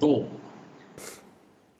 2।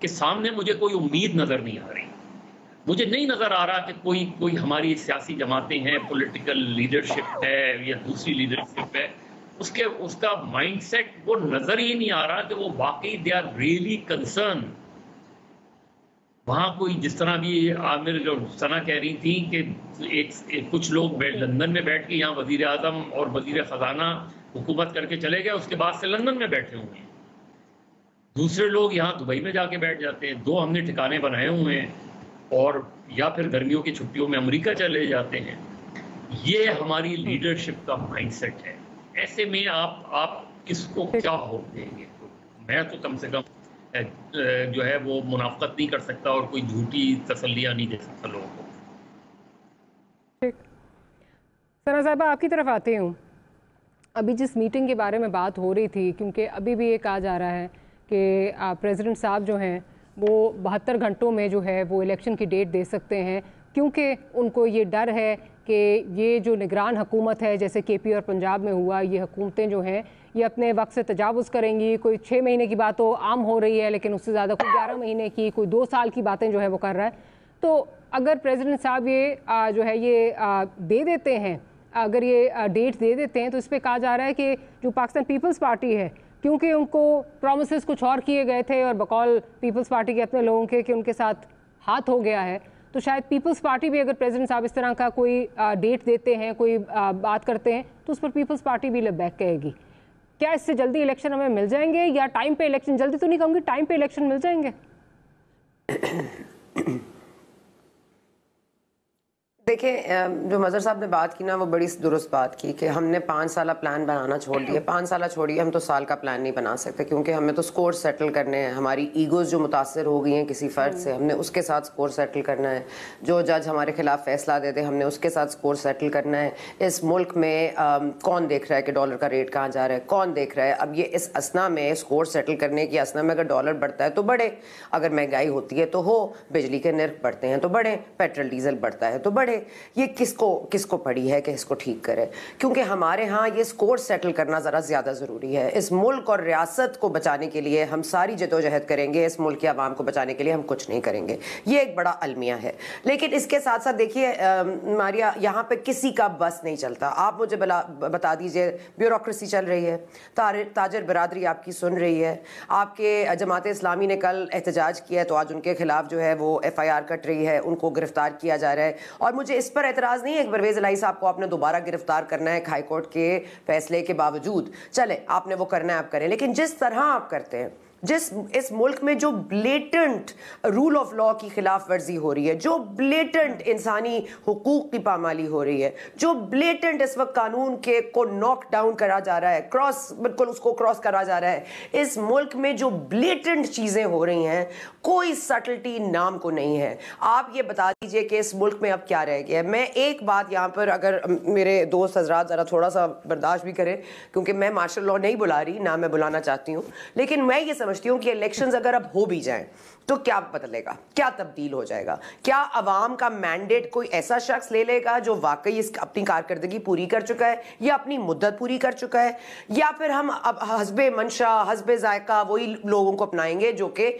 کہ سامنے مجھے کوئی امید نظر نہیں آ رہی. مجھے نہیں نظر آ رہا کہ کوئی ہماری سیاسی جماعتیں ہیں, پولیٹیکل لیڈرشپ ہے یا دوسری لیڈرشپ ہے, اس کا مائنڈ سیٹ وہ نظر ہی نہیں آ رہا کہ وہ واقعی دے آر ریئلی کنسرن. وہاں کوئی جس طرح بھی عامر جو ثنا کہہ رہی تھی کہ کچھ لوگ لندن میں بیٹھ کے یہاں وزیر اعظم اور وزیر خزانہ حکومت کر کے چلے گئے, اس کے بعد سے لندن میں بیٹھے ہوئے ہیں. دوسرے لوگ یہاں دبئی میں جا کے بیٹھ جاتے ہیں, 2 ہم نے ٹھکانے بنائے ہوئے ہیں, اور یا پھر گرمیوں کی چھٹیوں میں امریکہ چلے جاتے ہیں. یہ ہماری لیڈرشپ کا مائنڈ سیٹ ہے. ایسے میں آپ کس کو کیا ہوپ دیں گے؟ میں تو کم سے کم جو ہے وہ منافقت نہیں کر سکتا اور کوئی جھوٹی تسلیاں نہیں دے سکتا لوگوں کو. ٹھیک, ثنا صاحبہ آپ کی طرف آتے ہوں. ابھی جس میٹنگ کے بارے میں بات ہو رہی تھی, کیونکہ ابھی بھی یہ کہا جا رہا ہے کہ پریزیڈنٹ صاحب جو ہیں وہ 72 گھنٹوں میں جو ہے وہ الیکشن کی ڈیٹ دے سکتے ہیں, کیونکہ ان کو یہ ڈر ہے کہ یہ جو نگران حکومت ہے جیسے کے پی اور پنجاب میں ہوا, یہ حکومتیں جو ہیں یہ اپنے وقت سے تجاوز کریں گی. کوئی 6 مہینے کی بات تو عام ہو رہی ہے, لیکن اس سے زیادہ کوئی 11 مہینے کی, کوئی 2 سال کی باتیں جو ہے وہ کر رہا ہے. تو اگر پریزیڈنٹ صاحب یہ جو ہے یہ دے دیتے ہیں, اگر یہ ڈیٹ دے دیتے ہیں, تو اس پہ کہا جا رہا ہے کہ جو پاکستان پیپلز پارٹی ہے, کیونکہ ان کو پرومسز کچھ اور کیے گئے تھے اور بقول پیپلز پارٹی کے اپنے لوگوں کے کہ ان کے ساتھ ہاتھ ہو گیا ہے, تو شاید پیپلز پارٹی بھی اگر پریزیڈنٹ صاحب اس طرح کا کوئی ڈیٹ دیتے ہیں, کوئی بات کرتے ہیں, تو اس پر پیپلز پارٹی بھی لبیک کہے گی. کیا اس سے جلدی الیکشن ہمیں مل جائیں گے, یا ٹائم پہ الیکشن, جلدی تو نہیں کہوں گی, ٹائم پہ الیکشن مل جائیں گے؟ دیکھیں, جو مظہر صاحب نے بات کی نا وہ بڑی درست بات کی کہ ہم نے 5 سالہ پلان بنانا چھوڑ دیا. 5 سالہ چھوڑیے, ہم تو سال کا پلان نہیں بنا سکتے, کیونکہ ہمیں تو سکور سیٹل کرنے ہیں. ہماری ایگوز جو متاثر ہو گئی ہیں کسی فرد سے, ہم نے اس کے ساتھ سکور سیٹل کرنا ہے. جو جج ہمارے خلاف فیصلہ دے دے, ہم نے اس کے ساتھ سکور سیٹل کرنا ہے. اس ملک میں کون دیکھ رہا ہے کہ ڈالر کا ریٹ کہاں جا رہا ہے, کون دیکھ رہا ہے. اب یہ اس اسنا میں سکور سیٹل کرنے کی اسنا میں اگر ڈالر بڑھتا ہے تو بڑھے, اگر مہنگائی ہوتی ہے تو ہو, بجلی کے نرخ بڑھتے ہیں تو بڑھے, پیٹرول ڈیزل بڑھتا ہے تو بڑھے. یہ کس کو پڑی ہے کہ اس کو ٹھیک کرے؟ کیونکہ ہمارے ہاں یہ سکور سیٹل کرنا ذرا زیادہ ضروری ہے. اس ملک اور ریاست کو بچانے کے لیے ہم ساری جدوجہد کریں گے, اس ملک کے عوام کو بچانے کے لیے ہم کچھ نہیں کریں گے. یہ ایک بڑا المیہ ہے. لیکن اس کے ساتھ ساتھ دیکھیے ماریا, یہاں پہ کسی کا بس نہیں چلتا. آپ مجھے بتا دیجئے, بیوروکریسی چل رہی ہے, تاجر برادری آپ کی سن رہی ہے, آپ کے جماعت اسلامی نے کل احتجاج کیا ہے تو آج ان کے خلاف جو ہے وہ FIR کٹ رہی ہے, ان کو گرفتار کیا جا رہا ہے. اور مجھے اس پر اعتراض نہیں ہے کہ پرویز الہی صاحب کو آپ نے دوبارہ گرفتار کرنا ہے ہائی کورٹ کے فیصلے کے باوجود, چلے آپ نے وہ کرنا ہے آپ کریں. لیکن جس طرح آپ کرتے ہیں, اس ملک میں جو بلیٹنٹ رول آف لا کی خلاف ورزی ہو رہی ہے, جو بلیٹنٹ انسانی حقوق کی پامالی ہو رہی ہے, جو بلیٹنٹ اس وقت قانون کے کو ناک ڈاؤن کرا جا رہا ہے, بالکل اس کو کراس کرا جا رہا ہے, اس ملک میں جو بلیٹنٹ چیزیں ہو رہی ہیں, کوئی سٹلٹی نام کو نہیں ہے. آپ یہ بتا دیجئے کہ اس ملک میں اب کیا رہ گیا ہے. میں ایک بات یہاں پر, اگر میرے دوست حضرات ذرا تھوڑا سا برداشت بھی کریں, کیونکہ میں مارشل لاء نہیں بلا رہی, نہ میں بلانا چاہتی ہوں, لیکن میں یہ سمجھتی ہوں کہ الیکشنز اگر اب ہو بھی جائیں تو کیا بدلے گا, کیا تبدیل ہو جائے گا؟ کیا عوام کا مینڈیٹ کوئی ایسا شخص لے لے گا جو واقعی اپنی کارکردگی پوری کر چکا ہے, یا اپنی مدت پوری کر چکا ہے, یا پھر ہم اب حسب منشا حسب ذائقہ وہی لوگوں کو اپنائیں گے جو کہ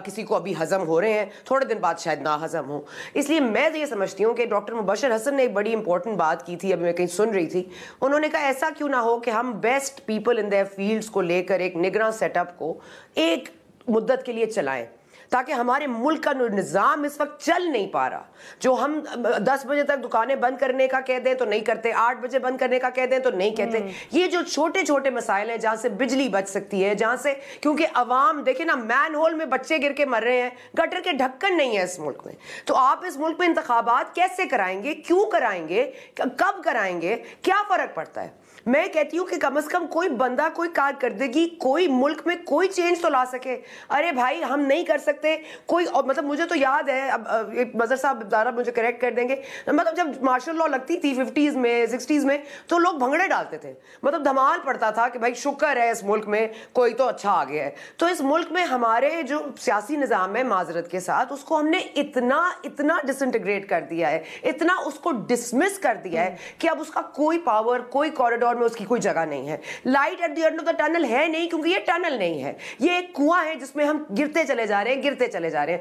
کسی کو ابھی ہضم ہو رہے ہیں, تھوڑے دن بعد شاید نہ ہضم ہو. اس لیے میں یہ سمجھتی ہوں کہ ڈاکٹر مبشر حسن نے ایک بڑی امپورٹنٹ بات کی تھی, ابھی میں کہیں سن رہی تھی, انہوں نے کہا ایسا کیوں نہ ہو کہ ہم best people in their fields کو لے کر ایک نگراں سیٹ اپ کو ایک مدت کے لیے چلائیں, تاکہ ہمارے ملک کا نظام اس وقت چل نہیں پا رہا. جو ہم 10 بجے تک دکانیں بند کرنے کا کہہ دیں تو نہیں کرتے, 8 بجے بند کرنے کا کہہ دیں تو نہیں کہتے. یہ جو چھوٹے چھوٹے مسائل ہیں جہاں سے بجلی بچ سکتی ہے, جہاں سے, کیونکہ عوام دیکھیں نا, مین ہول میں بچے گر کے مر رہے ہیں, گٹر کے ڈھکن نہیں ہے اس ملک میں. تو آپ اس ملک میں انتخابات کیسے کرائیں گے, کیوں کرائیں گے, کب کرائیں گے, کیا فرق پڑتا ہے؟ میں کہتی ہوں کہ کم از کم کوئی بندہ, کوئی کارکردگی, کوئی ملک میں کوئی چینج تو لا سکے. ارے بھائی ہم نہیں کر سکتے کوئی, مطلب مجھے تو یاد ہے, اب مظہر صاحب ذرا مجھے کریکٹ کر دیں گے, مطلب جب مارشل لاء لگتی تھی 50s میں 60s میں, تو لوگ بھنگڑے ڈالتے تھے, مطلب دھمال پڑتا تھا کہ بھائی شکر ہے اس ملک میں کوئی تو اچھا آ گیا ہے. تو اس ملک میں ہمارے جو سیاسی نظام ہے, معذرت کے ساتھ, اس کو ہم نے اتنا ڈس انٹیگریٹ کر دیا ہے, اتنا اس کو ڈسمس کر دیا ہے کہ اب اس کا کوئی پاور, کوئی کوریڈور میں اس کی کوئی جگہ نہیں ہے. Light at the end of the tunnel ہے نہیں, کیونکہ یہ ٹنل نہیں ہے, یہ ایک کنواں ہے جس میں ہم گرتے چلے جا رہے ہیں.